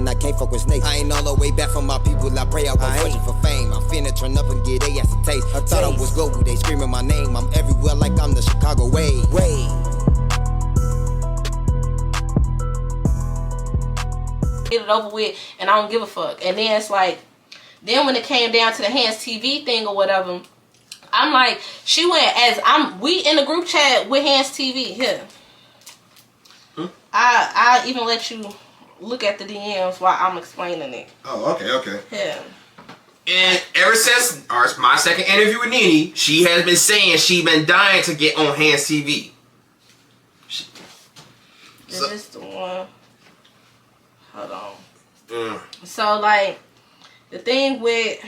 I can't fuck with snakes. I ain't all the way back from my people. I pray I won't fortune for fame. I'm finna turn up and get they ass a taste. I thought I was global, they screaming my name. I'm everywhere like I'm the Chicago way. Get it over with, and I don't give a fuck. And then it's like, then when it came down to the HandzTV thing or whatever, I'm like, she went we in the group chat with HandzTV here. I even let you look at the DMs while I'm explaining it. Oh, okay. Yeah. And ever since my second interview with Nene, she has been saying she been dying to get on HandzTV. Is this the one? Hold on. So like the thing with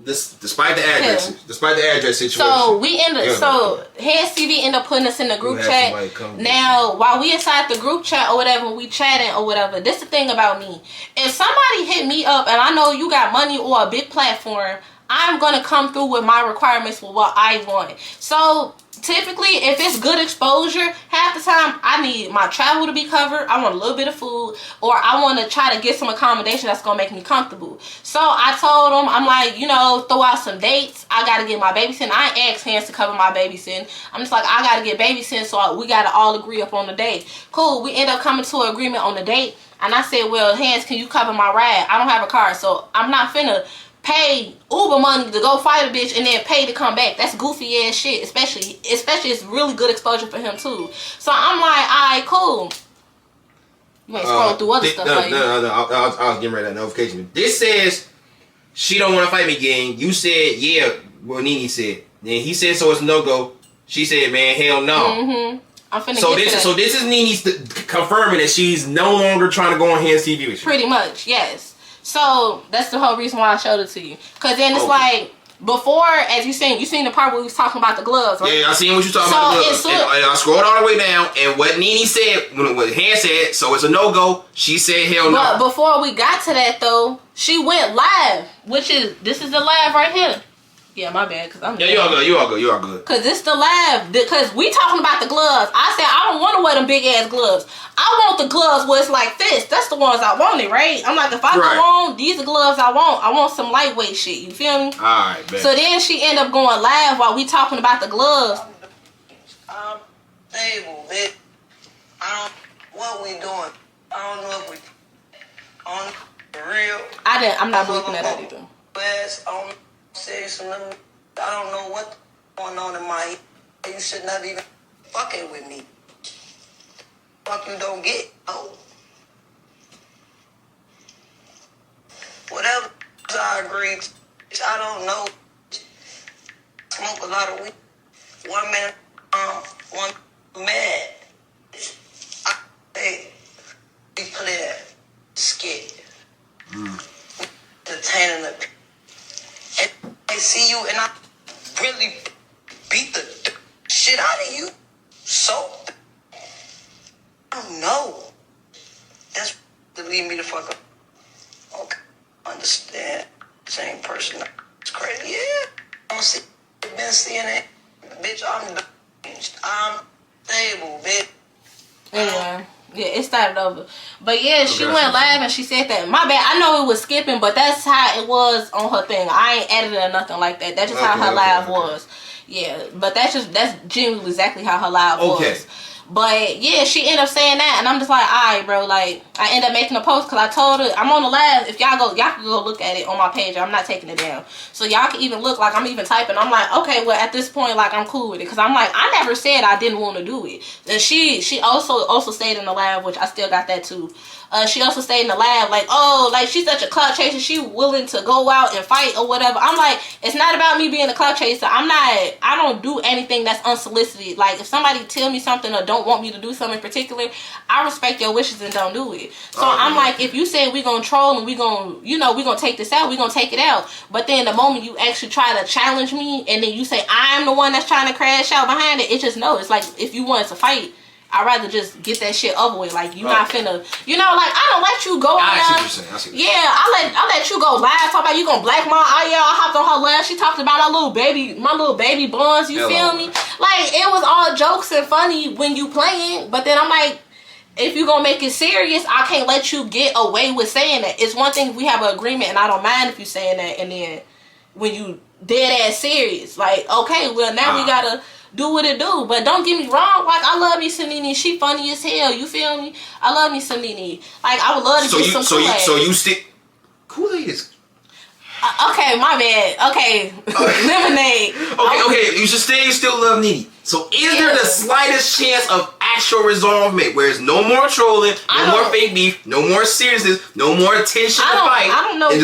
despite the address situation. So we HandzTV ended up putting us in the group chat. Now while we inside the group chat or whatever, we chatting or whatever. This the thing about me. If somebody hit me up and I know you got money or a big platform, I'm gonna come through with my requirements for what I want. So typically, if it's good exposure, half the time I need my travel to be covered. I want a little bit of food, or I want to try to get some accommodation that's gonna make me comfortable. So I told them, I'm like, you know, throw out some dates. I gotta get my babysitting. I ain't asked Hands to cover my babysitting. I'm just like, I gotta get babysitting, so we gotta all agree up on the date. Cool. We end up coming to an agreement on the date, and I said, well, Hands, can you cover my ride? I don't have a car, so I'm not finna pay Uber money to go fight a bitch and then pay to come back. That's goofy ass shit. Especially it's really good exposure for him too. So I'm like, alright, cool. You ain't scrolling through other stuff. No. I was getting ready to that notification. This says she don't want to fight me again. You said yeah. Well, Nene said. Then he said so it's no go. She said, man, hell no. I'm finna so this is Nene's confirming that she's no longer trying to go on HandzTV with you. Pretty much, yes. So that's the whole reason why I showed it to you. Cause then it's like before, as you seen the part where we was talking about the gloves, right? Yeah, I seen what you talking about the gloves. And I scrolled all the way down, and what Nene said, what Hand said, so it's a no go. She said hell no. But before we got to that though, she went live, this is the live right here. Yeah, my bad, cause I'm. Yeah, you all good. Cause it's the live, cause we talking about the gloves. I said I don't want to wear them big ass gloves. I want the gloves where it's like this. That's the ones I wanted, right? I'm like, if I go on, these are gloves I want. I want some lightweight shit. You feel me? All right, baby. So then she ended up going live while we talking about the gloves. I'm stable, bitch. What we doing? I don't know if we on the real. I'm not believing that either. Best on serious. I don't know what's going on in my head. You should not even fucking with me. Fuck you don't get. Oh. Whatever I agree. I don't know. Smoke a lot of weed. 1 minute, one mad. We play that skit. Entertaining the. And I see you and I really beat the shit out of you. So I don't know. That's to leave me the fuck up. Okay. Understand. Same person. It's crazy. Yeah. I don't see. Been seeing it. Bitch, I'm stable, bitch. Anyway. Yeah, it started over. But yeah, she went live and she said that. My bad. I know it was skipping, but that's how it was on her thing. I ain't edited or nothing like that. That's just how her live was. Yeah, but that's genuinely exactly how her live was. But yeah, she ended up saying that, and I'm just like, alright, bro. Like, I ended up making a post because I told her I'm on the live. If y'all can go look at it on my page. I'm not taking it down, so y'all can even look. Like, I'm even typing. I'm like, okay, well at this point, like, I'm cool with it because I'm like, I never said I didn't want to do it. And she also stayed in the live, which I still got that too. She also stayed in the lab like, oh, like she's such a clout chaser. She willing to go out and fight or whatever. I'm like, it's not about me being a clout chaser. I don't do anything that's unsolicited. Like if somebody tell me something or don't want me to do something in particular, I respect your wishes and don't do it. So I'm like, if you say we gonna troll and we gonna take this out, we gonna take it out. But then the moment you actually try to challenge me and then you say I'm the one that's trying to crash out behind it, just no. It's like if you wanted to fight, I'd rather just get that shit over with. Like, you not finna, like, I don't let you go I see what you're saying. Yeah, I let you go live, talk about you gonna blackmail. Oh, yeah, I hopped on her live. She talked about my little baby buns, you feel me? Like, it was all jokes and funny when you playing, but then I'm like, if you gonna make it serious, I can't let you get away with saying that. It's one thing if we have an agreement, and I don't mind if you saying that, and then when you dead ass serious, like, okay, well now we gotta do what it do. But don't get me wrong, like, I love me some Nene. She funny as hell. You feel me? I love me some Nene. Like, I would love to get some Kool-Aid. So you stick Kool-Aid is. Okay, my bad. Okay, lemonade. Okay. You should still love Nene. So is there the slightest chance of actual resolvement, where it's no more trolling, no more fake beef, no more seriousness, no more tension to fight? I don't know. It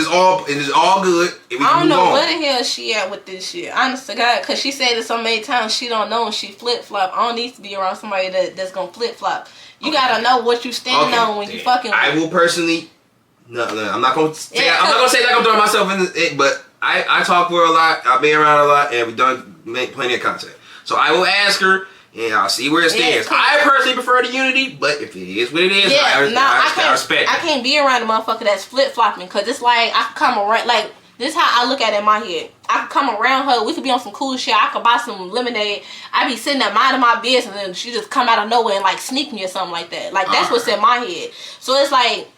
is all good. I don't know where the hell she at with this shit. Honest to God, because she said it so many times she don't know and she flip flop. I don't need to be around somebody that's gonna flip flop. You gotta know what you stand on when you fucking. I will personally. No, I'm not gonna say. I'm not gonna say like I'm throwing myself in it, but I talk to her a lot. I've been around a lot, and we've done plenty of content. So I will ask her, and I'll see where it stands. I personally prefer the unity, but if it is what it is, I respect it. I can't be around a motherfucker that's flip flopping, because it's like I can come around. Like, this is how I look at it in my head. I can come around her. We could be on some cool shit. I could buy some lemonade. I be sitting there minding my business, and she just come out of nowhere and like sneak me or something like that. Like, that's what's in my head. So it's like,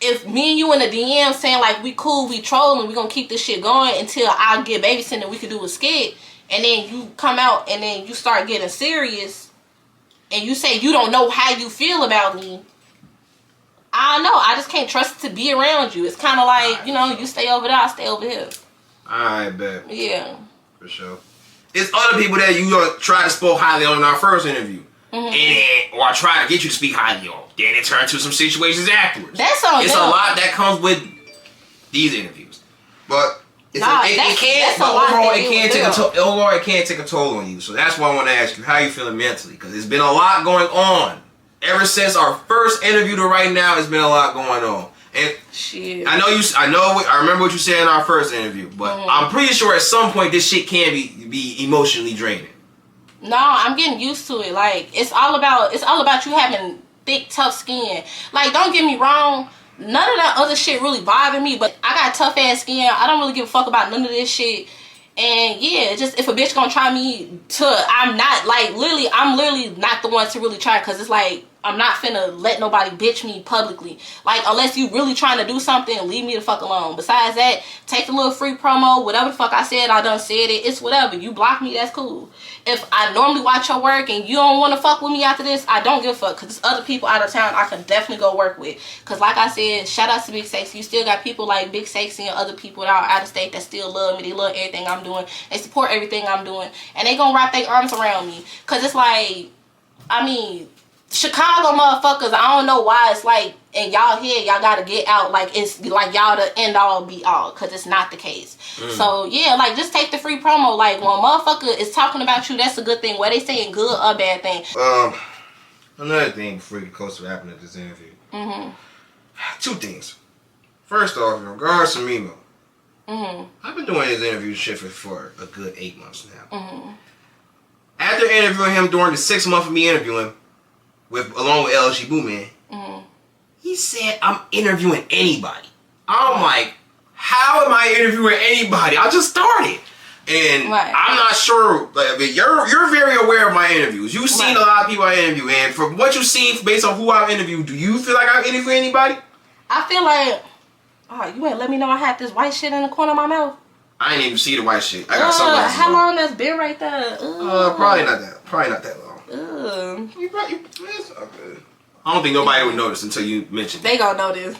if me and you in the DM saying like we cool, we trolling, we gonna keep this shit going until I get babysitting, we could do a skit, and then you come out and then you start getting serious, and you say you don't know how you feel about me. I don't know. I just can't trust to be around you. It's kind of like, you know, you stay over there, I stay over here. I bet. Yeah. For sure. It's other people that you try to spoke highly on in our first interview. Or I try to get you to speak highly on. Then it turns to some situations afterwards. That's all. It's a lot that comes with these interviews, but overall it can't take a toll on you. So that's why I want to ask you, how you feeling mentally? Because there's been a lot going on ever since our first interview to right now. There's been a lot going on, and shit. I remember what you said in our first interview, but I'm pretty sure at some point this shit can be emotionally draining. No, I'm getting used to it. Like, it's all about you having thick, tough skin. Like, don't get me wrong, none of that other shit really bothered me, but I got tough ass skin. I don't really give a fuck about none of this shit. And yeah, just if a bitch gonna try me I'm literally not the one to really try, because it's like, I'm not finna let nobody bitch me publicly. Like, unless you really trying to do something, leave me the fuck alone. Besides that, take the little free promo, whatever the fuck I said, I done said it. It's whatever. You block me, that's cool. If I normally watch your work and you don't want to fuck with me after this, I don't give a fuck, because there's other people out of town I can definitely go work with. Because like I said, shout out to Big Sexy. You still got people like Big Sexy and other people that are out of state that still love me. They love everything I'm doing. They support everything I'm doing. And they gonna wrap their arms around me. Because it's like, I mean, Chicago motherfuckers, I don't know why it's like in y'all head y'all gotta get out like it's like y'all the end all be all, because it's not the case. So yeah, like, just take the free promo. Like, when a motherfucker is talking about you, that's a good thing. Whether they saying good or bad thing. Another thing before we get close to wrapping up this interview. Two things. First off, in regards to Mimo, I've been doing his interview shit for a good 8 months now. After interviewing him during the 6 months of me interviewing along with LG Boo Man, he said I'm interviewing anybody. I'm like, how am I interviewing anybody? I just started. And I'm not sure. Like, you're very aware of my interviews. You've seen a lot of people I interview, and from what you've seen based on who I've interviewed, do you feel like I've interviewed anybody? I feel like, you ain't let me know I had this white shit in the corner of my mouth. I ain't even see the white shit. I got sunglasses. How long that's been right there? Probably not that long. I don't think nobody would notice until you mention it. They gonna notice.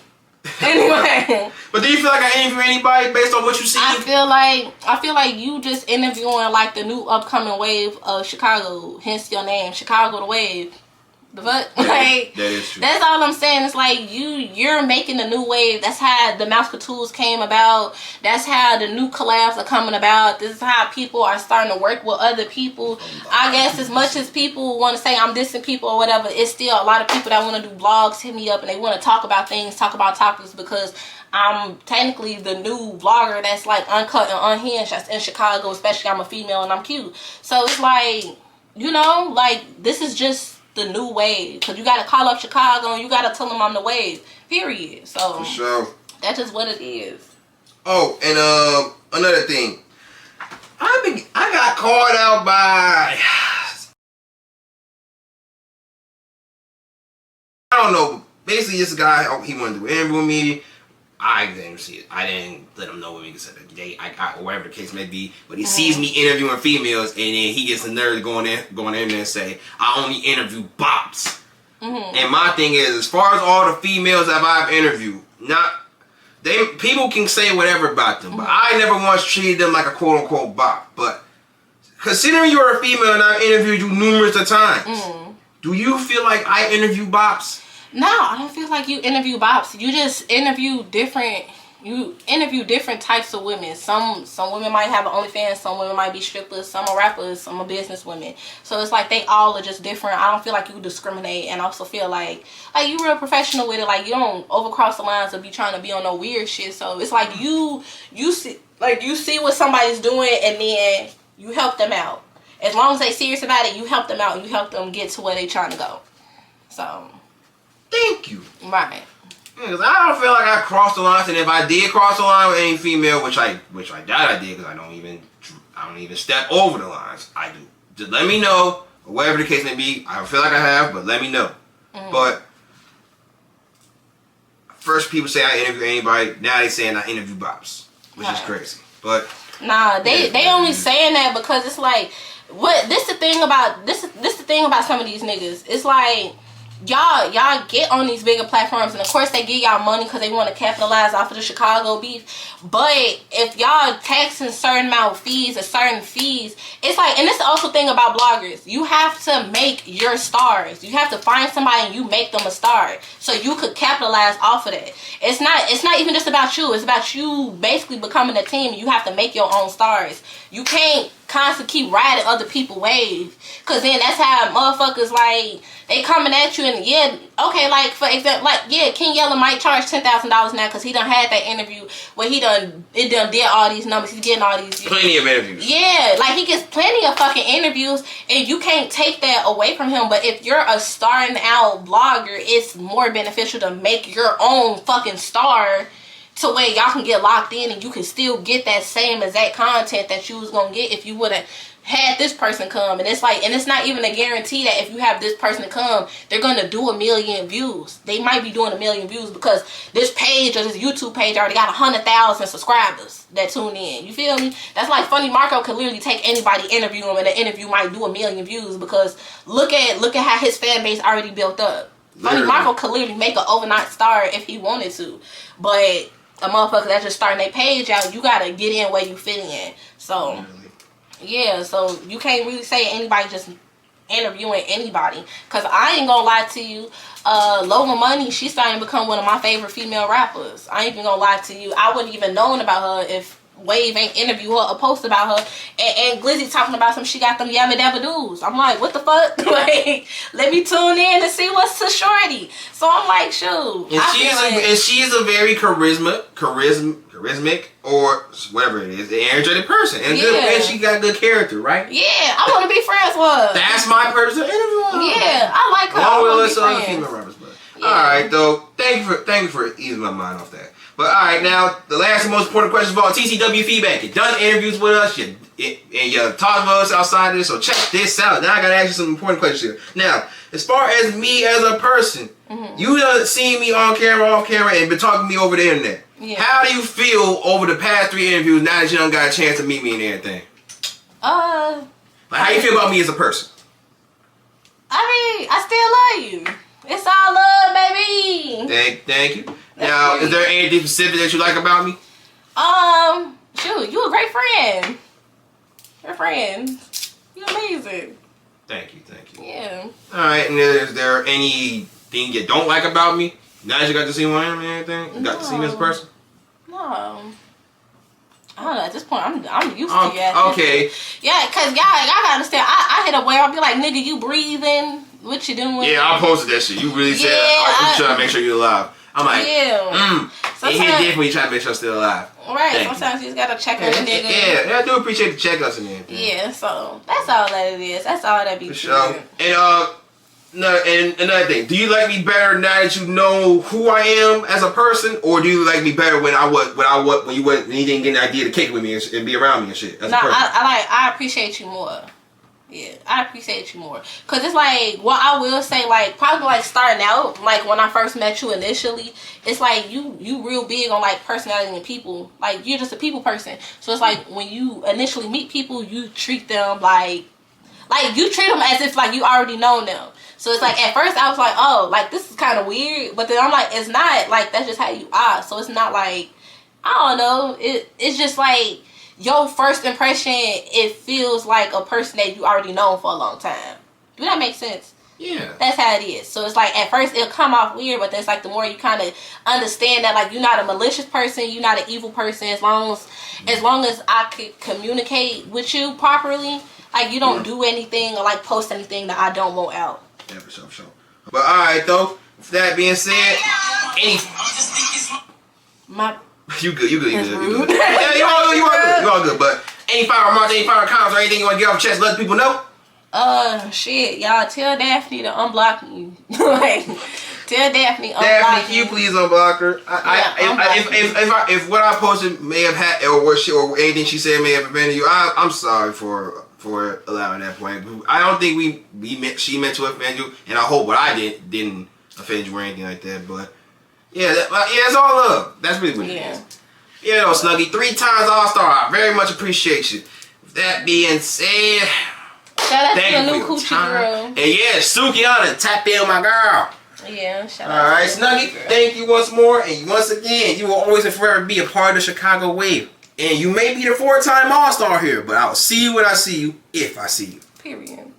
Anyway. But do you feel like I interview anybody based on what you see? I feel like you just interviewing like the new upcoming wave of Chicago, hence your name, Chicago the Wave. The fuck? Like, that is true. That's all I'm saying. It's like you're making the new wave. That's how the Mouse Couture's came about. That's how the new collabs are coming about. This is how people are starting to work with other people. I guess as much as people want to say I'm dissing people or whatever, it's still a lot of people that want to do vlogs hit me up and they want to talk about things, talk about topics, because I'm technically the new vlogger that's like uncut and unhinged that's in Chicago, especially I'm a female and I'm cute. So it's like, you know, like, this is just the new wave, because you got to call up Chicago and you got to tell them I'm the wave, period. So for sure, that's just what it is. Oh, and another thing, I got called out by don't know. Basically, this guy, he wanted to do an interview with me. I didn't see it. I didn't let him know when we said a date, or whatever the case may be. But he sees me interviewing females, and then he gets the nerve to go in there and say, I only interview bops. And my thing is, as far as all the females that I've interviewed, people can say whatever about them, but I never once treated them like a quote unquote bop. But considering you're a female and I've interviewed you numerous of times, do you feel like I interview bops? No, I don't feel like you interview bops. You just interview different. You interview different types of women. Some women might have an OnlyFans. Some women might be strippers. Some are rappers. Some are business women. So it's like they all are just different. I don't feel like you discriminate, and I also feel like you real professional with it. Like you don't overcross the lines or be trying to be on no weird shit. So it's like you see what somebody's doing, and then you help them out. As long as they serious about it, you help them out. You help them get to where they trying to go. So. Thank you. Right. Because I don't feel like I crossed the lines, and if I did cross the line with any female, which I doubt I did, because I don't even step over the lines. I do. Just let me know, or whatever the case may be. I don't feel like I have, but let me know. But first, people say I interview anybody. Now they saying I interview bops, which is crazy. But nah, they only saying that because it's like this the thing about some of these niggas. It's like. Y'all get on these bigger platforms, and of course they give y'all money because they want to capitalize off of the Chicago beef. But if y'all taxing certain amount of fees or certain fees, it's like, and this is also the thing about bloggers, you have to make your stars. You have to find somebody and you make them a star so you could capitalize off of that. It's not even just about you. It's about you basically becoming a team. You have to make your own stars. You can't constantly keep riding other people's wave, because then that's how motherfuckers like they coming at you. And yeah, okay, like for example, like yeah, King Yella might charge $10,000 now because he done had that interview where he done did all these numbers. He's getting all these plenty of interviews. Yeah, like he gets plenty of fucking interviews, and you can't take that away from him. But if you're a starting out blogger, it's more beneficial to make your own fucking star, to where y'all can get locked in and you can still get that same exact content that you was gonna get if you would have had this person come. And it's like, and it's not even a guarantee that if you have this person come, they're gonna do 1 million views. They might be doing 1 million views because this page or this YouTube page already got 100,000 subscribers that tune in. You feel me? That's like Funny Marco could literally take anybody, interview him, and the interview might do 1 million views because look at how his fan base already built up. Funny Marco could literally make an overnight star if he wanted to, but a motherfucker that's just starting their page out, you gotta get in where you fit in. So yeah, so you can't really say anybody just interviewing anybody, because I ain't gonna lie to you, Lolaa Money, she's starting to become one of my favorite female rappers. I ain't even gonna lie to you, I wouldn't even known about her if Wave ain't interview her or post about her. And Glizzy talking about some, she got them yabba dabba doos. I'm like, what the fuck? Like, let me tune in and see what's to shorty. So I'm like, shoot. And she's a very charismatic or whatever it is, an energetic person, and and she got good character, right? Yeah, I want to be friends with her. That's my purpose of interviewing her. Yeah, I like her. Along with other female rappers, but all right, though. Thank you for easing my mind off that. But all right, now the last and most important question of all: TCW feedback. You done interviews with us, and you talked about us outside of this. So check this out. Now I gotta ask you some important questions here. Now, as far as me as a person, you done seen me on camera, off camera, and been talking to me over the internet. Yeah. How do you feel over the past 3 interviews now that you done got a chance to meet me and everything? Like, how you feel about me as a person? I mean, I still love you. It's all love, baby. Thank you. Now, is there anything specific that you like about me? Shoot, you a great friend. You're friends. You're amazing. Thank you. Yeah. Alright, and is there anything you don't like about me? Now that you got to see who I am and everything? You got to see me as a person? No. I don't know, at this point, I'm used to you. Okay. Yeah, because y'all gotta understand, I hit a where I'll be like, nigga, you breathing? What you doing? Yeah, I posted that shit. You really said, I'm trying to make sure you're alive. I'm like, it hit different when you try to make sure I'm still alive. Right, sometimes you just gotta check on the nigga. Yeah, I do appreciate the check-ups and everything. Yeah, so that's all that it is. That's all that be. For sure. And another thing, do you like me better now that you know who I am as a person, or do you like me better when you didn't get an idea to kick with me and be around me and shit? As a person? I appreciate you more. Yeah, I appreciate you more. Cause it's like, what I will say, like, probably like starting out, like when I first met you initially, it's like you real big on like personality and people. Like you're just a people person. So it's like when you initially meet people, you treat them like you treat them as if like you already know them. So it's like at first I was like, oh, like this is kind of weird, but then I'm like, it's not, like that's just how you are. So it's not like, I don't know, it's just like your first impression, it feels like a person that you already known for a long time. Do that make sense? Yeah. That's how it is. So it's like at first it'll come off weird, but then it's like the more you kind of understand that like you're not a malicious person, you're not an evil person. As long as I could communicate with you properly, like you don't do anything or like post anything that I don't want out. Yeah, for sure. But alright though, with that being said, You good. Yeah, you all good. But any final remarks, any final comments, or anything you want to get off your chest, let the people know? Shit, y'all tell Daphne to unblock me. Like, tell Daphne unblock Daphne, can me. you please unblock her? If what I posted may have had, or anything she said may have offended you, I'm sorry for allowing that point. I don't think she meant to offend you, and I hope what I didn't offend you or anything like that. But yeah, it's all love. That's really what it is. Yeah, though, Snuggie, 3 times All-Star. I very much appreciate you. With that being said, shout out thank to the you new for your coochie time. girl. And yeah, Sukiana, tap in my girl. Yeah, shout out. Alright, Snuggie, thank you once more. And once again, you will always and forever be a part of the Chicago Wave. And you may be the 4-time All-Star here, but I will see you when I see you, if I see you. Period.